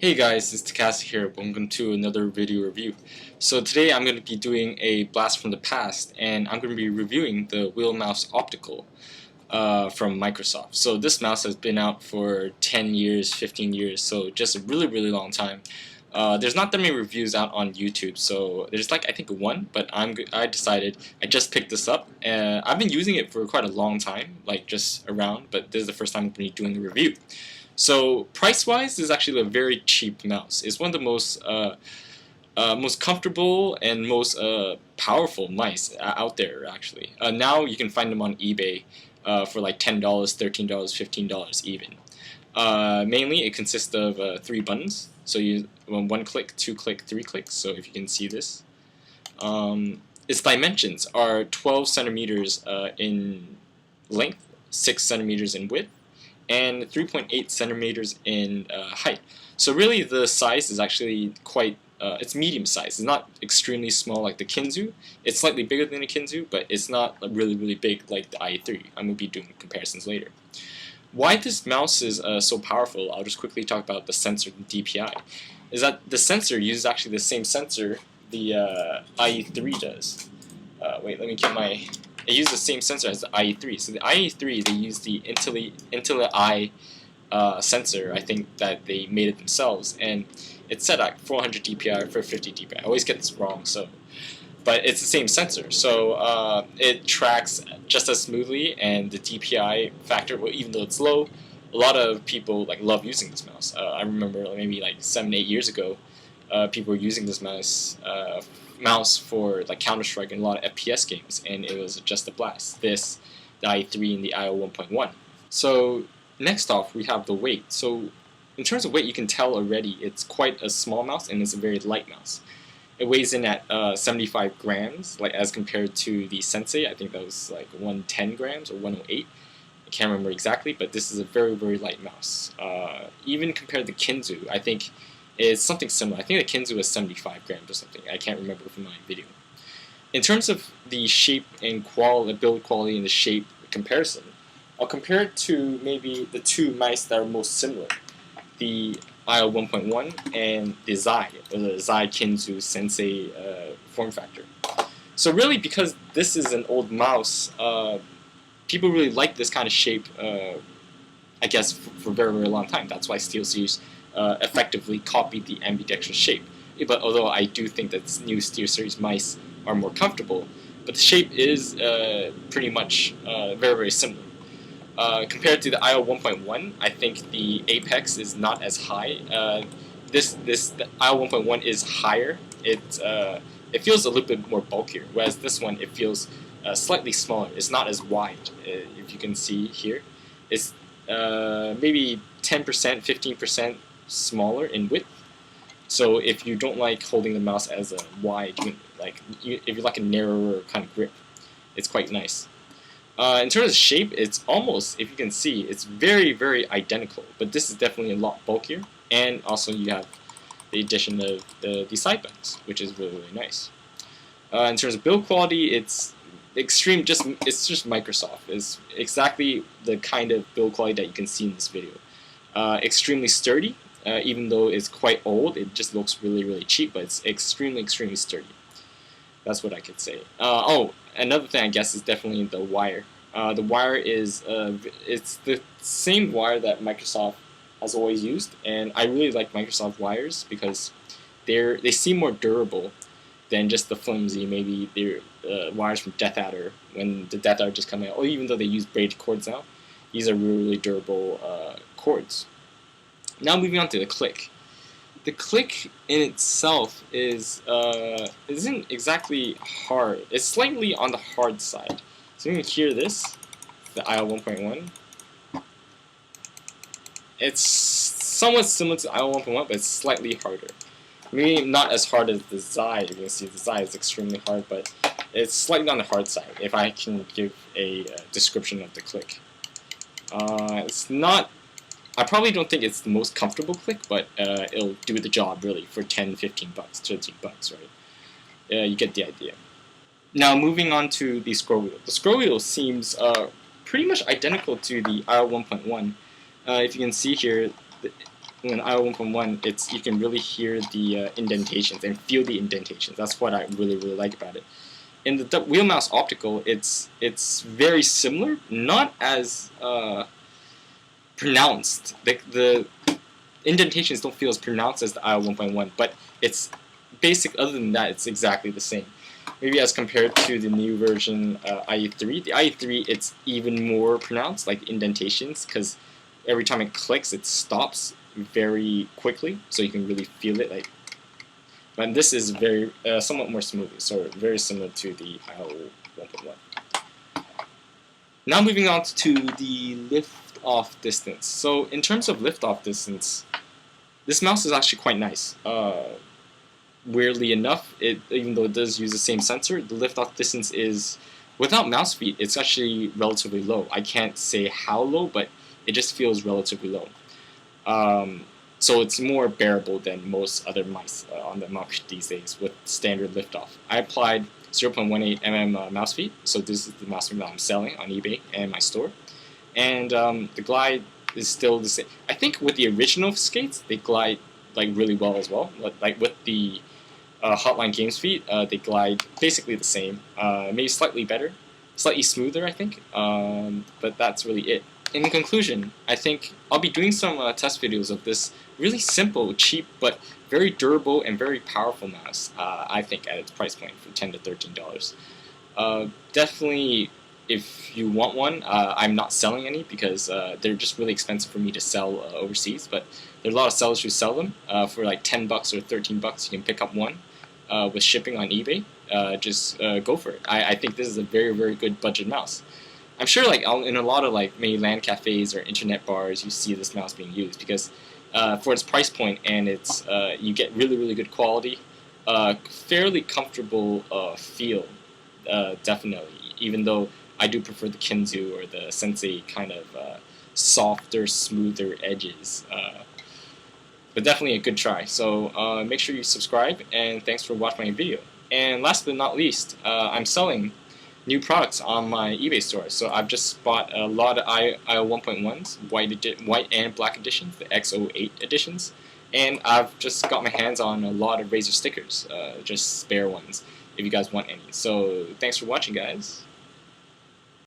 Hey guys, it's Takasi here. Welcome to another video review. So today I'm going to be doing a blast from the past, and I'm going to be reviewing the Wheel Mouse Optical from Microsoft. So this mouse has been out for 10 years, 15 years, so just a really long time. There's not that many reviews out on YouTube, so there's like I think one, but I decided I just picked this up. I've been using it for quite a long time, like just around, but this is the first time I'm going to be doing a review. So price-wise, this is actually a very cheap mouse. It's one of the most comfortable and most powerful mice out there. Actually, now you can find them on eBay for like $10, $13, $15 even. Mainly, it consists of 3 buttons. So you 1 click, 2 click, 3 clicks. So if you can see this, its dimensions are 12 centimeters in length, 6 centimeters in width, and 3.8 centimeters in height. So really the size is actually quite, it's medium size. It's not extremely small like the Kinzu. It's slightly bigger than the Kinzu, but it's not really big like the IE3. I'm going to be doing comparisons later. Why this mouse is so powerful, I'll just quickly talk about the sensor, the DPI, is that the sensor uses actually the same sensor the IE3 does. Wait, let me get my... It uses the same sensor as the IE3. So the IE3, they use the Intelli sensor. I think that they made it themselves, and it's set at 400 DPI for 50 DPI. I always get this wrong, but it's the same sensor. So it tracks just as smoothly, and the DPI factor, well, even though it's low, a lot of people love using this mouse. I remember maybe like 7-8 years ago, people were using this mouse for like Counter-Strike and a lot of FPS games, and it was just a blast. This, the IE3 and the IO 1.1. So next off, we have the weight. So in terms of weight, you can tell already it's quite a small mouse, and it's a very light mouse. It weighs in at 75 grams, like as compared to the Sensei. I think that was like 110 grams or 108. I can't remember exactly, but this is a very light mouse. Even compared to Kinzu, I think it's something similar. I think the Kinzu was 75 grams or something. I can't remember from my video. In terms of the shape and quality, build quality and the shape comparison, I'll compare it to maybe the 2 mice that are most similar, the IO 1.1 and the Zai, or the Zai Kinzu Sensei form factor. So really, because this is an old mouse, people really like this kind of shape, I guess, for a very long time. That's why SteelSeries effectively copied the ambidextrous shape. But although I do think that new SteelSeries mice are more comfortable, but the shape is pretty much very similar. Compared to the IO 1.1, I think the apex is not as high. The IO 1.1 is higher. It feels a little bit more bulkier, whereas this one, it feels slightly smaller. It's not as wide. If you can see here, it's maybe 10%, 15% smaller in width. So if you don't like holding the mouse as a wide, if you like a narrower kind of grip, it's quite nice. In terms of shape, it's almost, if you can see, it's very identical, but this is definitely a lot bulkier, and also you have the addition of the side buttons, which is really nice. In terms of build quality, it's extreme. It's just Microsoft. It's exactly the kind of build quality that you can see in this video. Extremely sturdy. Even though it's quite old, it just looks really cheap, but it's extremely sturdy. That's what I could say. Oh, another thing I guess is definitely the wire. The wire is it's the same wire that Microsoft has always used, and I really like Microsoft wires because they seem more durable than just the flimsy, maybe they're wires from Death Adder when the Death Adder just come out. Or even though they use braided cords now, these are really durable cords. Now moving on to the click. The click in itself isn't exactly hard. It's slightly on the hard side. So you can hear this, the IO 1.1. It's somewhat similar to IO 1.1, but it's slightly harder. Maybe not as hard as the Zai. You can see the Zai is extremely hard, but it's slightly on the hard side, if I can give a description of the click. It's not... I probably don't think it's the most comfortable click, but it'll do the job really for 10, 15 bucks, 13 bucks, right? You get the idea. Now moving on to the scroll wheel. The scroll wheel seems pretty much identical to the IO 1.1. If you can see here, when IO 1.1, you can really hear the indentations and feel the indentations. That's what I really like about it. In the Wheel Mouse Optical, it's very similar, not as pronounced. The indentations don't feel as pronounced as the IO 1.1, but it's basic. Other than that, it's exactly the same. Maybe as compared to the new version IE3. The IE3, it's even more pronounced, like indentations, because every time it clicks, it stops very quickly, so you can really feel it. Like, but this is very somewhat more smooth, so very similar to the IO 1.1. Now moving on to the lift-off distance. So in terms of lift-off distance, this mouse is actually quite nice. Weirdly enough, even though it does use the same sensor, the lift-off distance is, without mouse feet, it's actually relatively low. I can't say how low, but it just feels relatively low. So it's more bearable than most other mice on the market these days with standard liftoff. I applied 0.18 mm mouse feet, so this is the mouse feet that I'm selling on eBay and my store. And the glide is still the same. I think with the original skates, they glide like really well as well. Like with the Hotline Games feet, they glide basically the same, maybe slightly better, slightly smoother, I think. But that's really it. In conclusion, I think I'll be doing some test videos of this really simple, cheap, but very durable and very powerful mouse, I think, at its price point for $10 to $13. Definitely, if you want one, I'm not selling any because they're just really expensive for me to sell overseas, but there are a lot of sellers who sell them for like $10 or $13. You can pick up one with shipping on eBay. Just go for it. I think this is a very good budget mouse. I'm sure like in a lot of like maybe LAN cafes or internet bars you see this mouse being used because for its price point and it's you get really good quality, fairly comfortable feel, definitely, even though I do prefer the Kinzu or the Sensei kind of softer, smoother edges, but definitely a good try. So make sure you subscribe, and thanks for watching my video. And last but not least, I'm selling new products on my eBay store. So I've just bought a lot of IO 1.1s, white and black editions, the X08 editions, and I've just got my hands on a lot of Razer stickers, just spare ones, if you guys want any. So thanks for watching, guys.